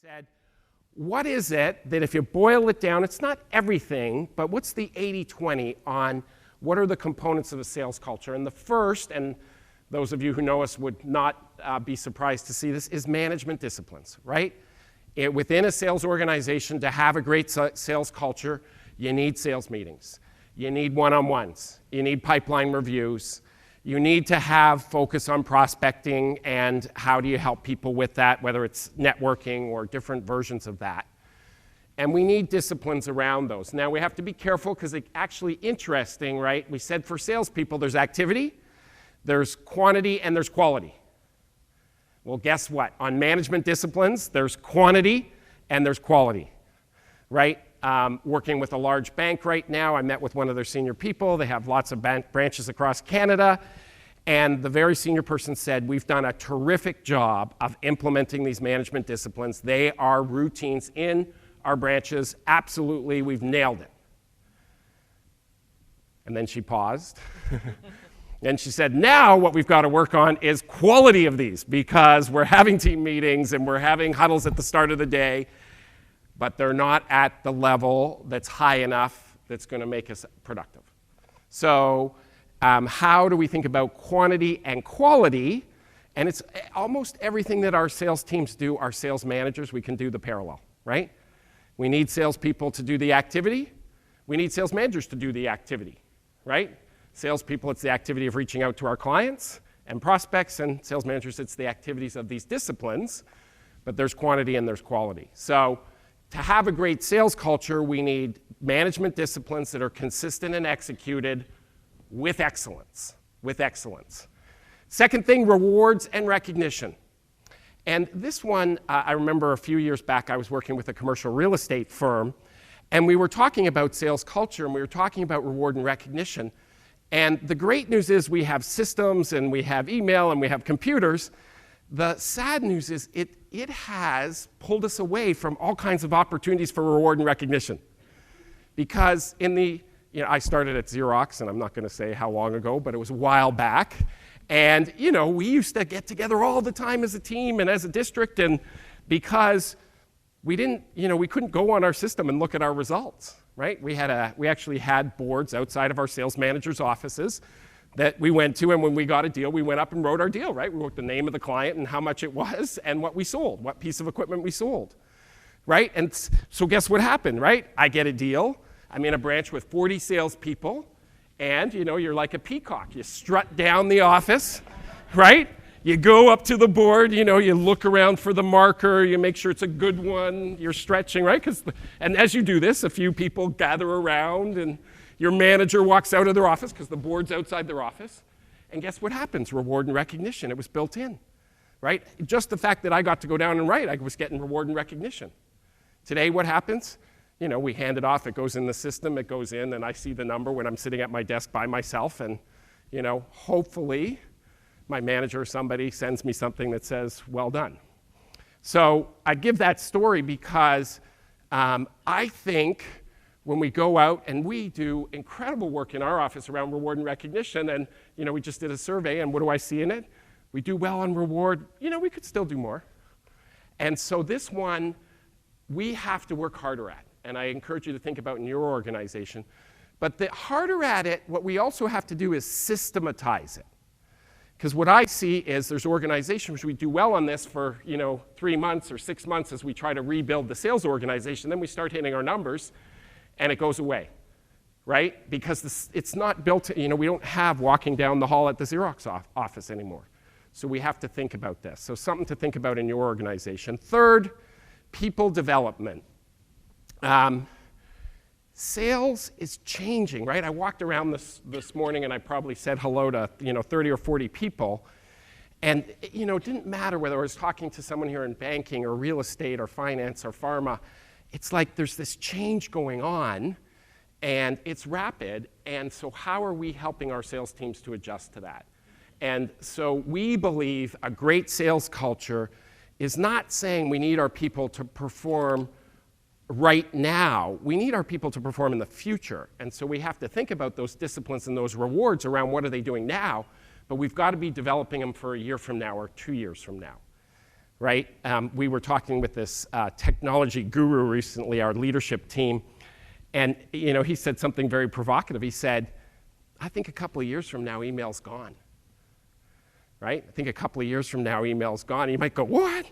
said, what is it that if you boil it down, it's not everything, but what's the 80-20 on what are the components of a sales culture? And the first, and those of you who know us would not be surprised to see this, is management disciplines, right? Within a sales organization, to have a great sales culture, you need sales meetings. You need one-on-ones. You need pipeline reviews. You need to have focus on prospecting and how do you help people with that, whether it's networking or different versions of that. And we need disciplines around those. Now, we have to be careful because it's actually interesting, right? We said for salespeople, there's activity, there's quantity, and there's quality. Well, guess what? On management disciplines, there's quantity and there's quality, right? Working with a large bank right now. I met with one of their senior people. They have lots of bank branches across Canada. And the very senior person said, we've done a terrific job of implementing these management disciplines. They are routines in our branches. Absolutely, we've nailed it. And then she paused. And she said, now what we've got to work on is quality of these, because we're having team meetings and we're having huddles at the start of the day, but they're not at the level that's high enough that's going to make us productive. So how do we think about quantity and quality? And it's almost everything that our sales teams do, our sales managers, we can do the parallel, right? We need salespeople to do the activity. We need sales managers to do the activity, right? Salespeople, it's the activity of reaching out to our clients and prospects, and sales managers, it's the activities of these disciplines, but there's quantity and there's quality. So to have a great sales culture, we need management disciplines that are consistent and executed with excellence, Second thing, rewards and recognition. And this one, I remember a few years back, I was working with a commercial real estate firm, and we were talking about sales culture, and we were talking about reward and recognition. And the great news is we have systems, and we have email, and we have computers. The sad news is it has pulled us away from all kinds of opportunities for reward and recognition. Because I started at Xerox, and I'm not going to say how long ago, but it was a while back. And, we used to get together all the time as a team and as a district, and because we couldn't go on our system and look at our results, right? We actually had boards outside of our sales managers' offices that we went to, and when we got a deal, we went up and wrote our deal, right? We wrote the name of the client and how much it was and what we sold, what piece of equipment we sold, right? And so guess what happened, right? I get a deal. I'm in a branch with 40 salespeople, and you're like a peacock. You strut down the office, right? You go up to the board, you look around for the marker, you make sure it's a good one, you're stretching, right? And as you do this, a few people gather around, and your manager walks out of their office because the board's outside their office. And guess what happens? Reward and recognition. It was built in, right? Just the fact that I got to go down and write, I was getting reward and recognition. Today, what happens? We hand it off, it goes in the system, it goes in, and I see the number when I'm sitting at my desk by myself, and, hopefully my manager or somebody sends me something that says, well done. So I give that story because I think when we go out, and we do incredible work in our office around reward and recognition, and we just did a survey, and what do I see in it? We do well on reward. We could still do more. And so this one, we have to work harder at, and I encourage you to think about in your organization. But the harder at it, what we also have to do is systematize it. Because what I see is there's organizations which we do well on this for 3 months or 6 months as we try to rebuild the sales organization. Then we start hitting our numbers, and it goes away, right? Because it's not built, we don't have walking down the hall at the Xerox office anymore. So we have to think about this. So something to think about in your organization. Third, people development. Sales is changing, right? I walked around this morning, and I probably said hello to 30 or 40 people. And it didn't matter whether I was talking to someone here in banking or real estate or finance or pharma. It's like there's this change going on, and it's rapid, and so how are we helping our sales teams to adjust to that? And so we believe a great sales culture is not saying we need our people to perform right now. We need our people to perform in the future, and so we have to think about those disciplines and those rewards around what are they doing now, but we've got to be developing them for a year from now or 2 years from now. right? We were talking with this technology guru recently, our leadership team, and he said something very provocative. He said, I think a couple of years from now, email's gone, right? I think a couple of years from now, email's gone. And you might go, what?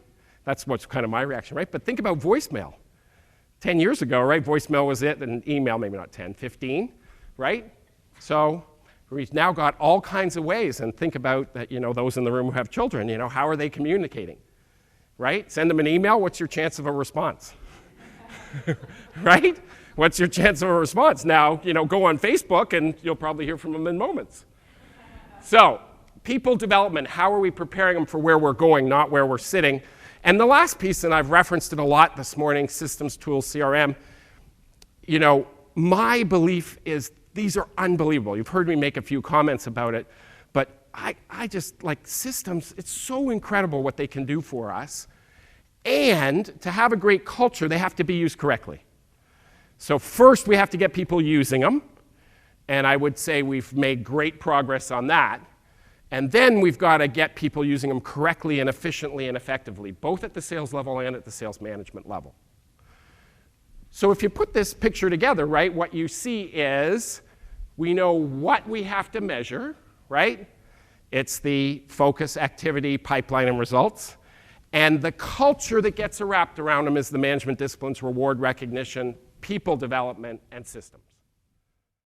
That's what's kind of my reaction, right? But think about voicemail. 10 years ago, right, voicemail was it, and email, maybe not 10, 15, right? So we've now got all kinds of ways, and think about that, those in the room who have children, how are they communicating, right? Send them an email, what's your chance of a response? Right? What's your chance of a response? Now, go on Facebook, and you'll probably hear from them in moments. So, people development, how are we preparing them for where we're going, not where we're sitting? And the last piece, and I've referenced it a lot this morning, systems, tools, CRM, my belief is these are unbelievable. You've heard me make a few comments about it, but I just like systems. It's so incredible what they can do for us. And to have a great culture, they have to be used correctly. So first, we have to get people using them. And I would say we've made great progress on that. And then we've got to get people using them correctly and efficiently and effectively, both at the sales level and at the sales management level. So if you put this picture together, right, what you see is we know what we have to measure, right? It's the focus, activity, pipeline, and results. And the culture that gets wrapped around them is the management disciplines, reward recognition, people development, and systems.